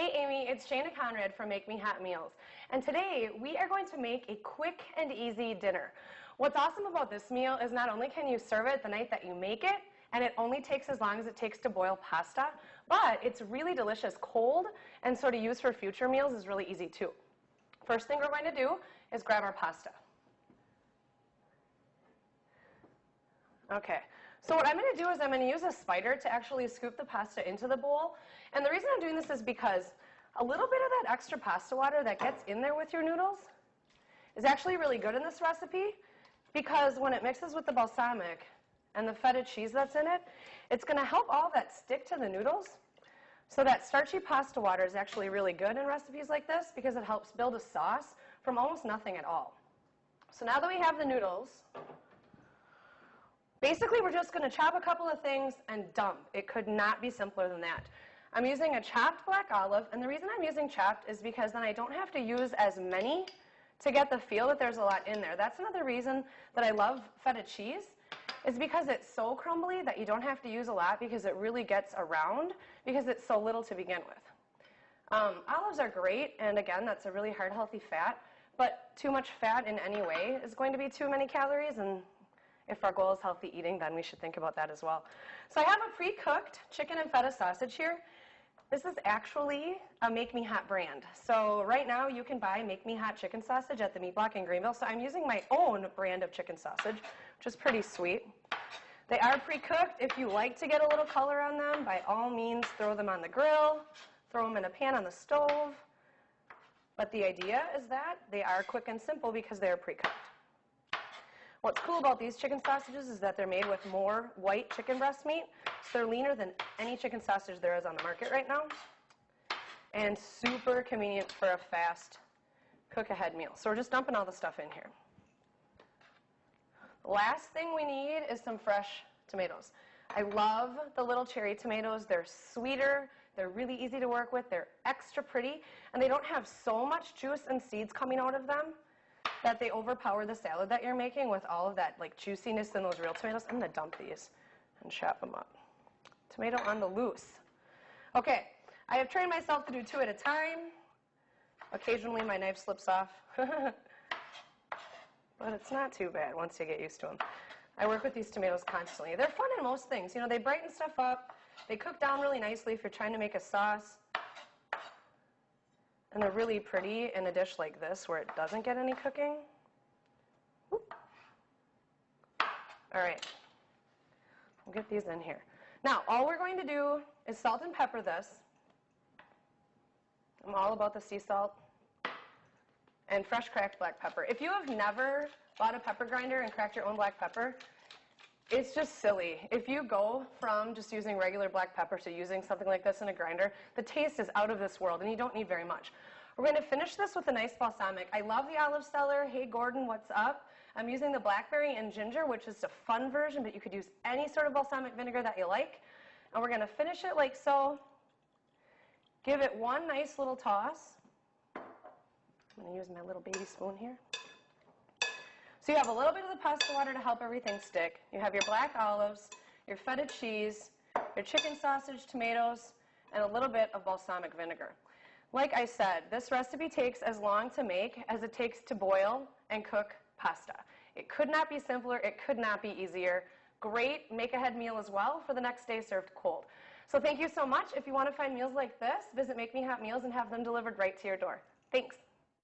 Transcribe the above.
Hey Amy, it's Jana Conrad from Make Me Hot Meals. And today we are going to make a quick and easy dinner. What's awesome about this meal is not only can you serve it the night that you make it, and it only takes as long as it takes to boil pasta, but it's really delicious cold, and so to use for future meals is really easy too. First thing we're going to do is grab our pasta. Okay, so what I'm going to do is I'm going to use a spider to actually scoop the pasta into the bowl. And the reason I'm doing this is because a little bit of that extra pasta water that gets in there with your noodles is actually really good in this recipe, because when it mixes with the balsamic and the feta cheese that's in it, it's going to help all that stick to the noodles. So that starchy pasta water is actually really good in recipes like this because it helps build a sauce from almost nothing at all. So now that we have the noodles, basically we're just going to chop a couple of things and dump. It could not be simpler than that. I'm using a chopped black olive, and the reason I'm using chopped is because then I don't have to use as many to get the feel that there's a lot in there. That's another reason that I love feta cheese, is because it's so crumbly that you don't have to use a lot because it really gets around because it's so little to begin with. Olives are great, and again, that's a really hard, healthy fat, but too much fat in any way is going to be too many calories, and if our goal is healthy eating, then we should think about that as well. So I have a pre-cooked chicken and feta sausage here. This is actually a Make Me Hot brand. So right now you can buy Make Me Hot chicken sausage at the Meat Block in Greenville. So I'm using my own brand of chicken sausage, which is pretty sweet. They are pre-cooked. If you like to get a little color on them, by all means throw them on the grill, throw them in a pan on the stove. But the idea is that they are quick and simple because they're pre-cooked. What's cool about these chicken sausages is that they're made with more white chicken breast meat, so they're leaner than any chicken sausage there is on the market right now, and super convenient for a fast cook-ahead meal. So we're just dumping all the stuff in here. The last thing we need is some fresh tomatoes. I love the little cherry tomatoes. They're sweeter, they're really easy to work with, they're extra pretty, and they don't have so much juice and seeds coming out of them that they overpower the salad that you're making with all of that like juiciness in those real tomatoes. I'm going to dump these and chop them up. Tomato on the loose. Okay, I have trained myself to do 2 at a time. Occasionally my knife slips off, but it's not too bad once you get used to them. I work with these tomatoes constantly. They're fun in most things. You know, they brighten stuff up. They cook down really nicely if you're trying to make a sauce. And they're really pretty in a dish like this where it doesn't get any cooking. Whoop. All right, we'll get these in here. Now, all we're going to do is salt and pepper this. I'm all about the sea salt. And fresh cracked black pepper. If you have never bought a pepper grinder and cracked your own black pepper, it's just silly. If you go from just using regular black pepper to using something like this in a grinder, the taste is out of this world, and you don't need very much. We're going to finish this with a nice balsamic. I love the Olive Cellar. Hey, Gordon, what's up? I'm using the blackberry and ginger, which is a fun version, but you could use any sort of balsamic vinegar that you like. And we're going to finish it like so. Give it one nice little toss. I'm going to use my little baby spoon here. So you have a little bit of the pasta water to help everything stick. You have your black olives, your feta cheese, your chicken sausage, tomatoes, and a little bit of balsamic vinegar. Like I said, this recipe takes as long to make as it takes to boil and cook pasta. It could not be simpler. It could not be easier. Great make-ahead meal as well for the next day served cold. So thank you so much. If you want to find meals like this, visit Make Me Hot Meals and have them delivered right to your door. Thanks.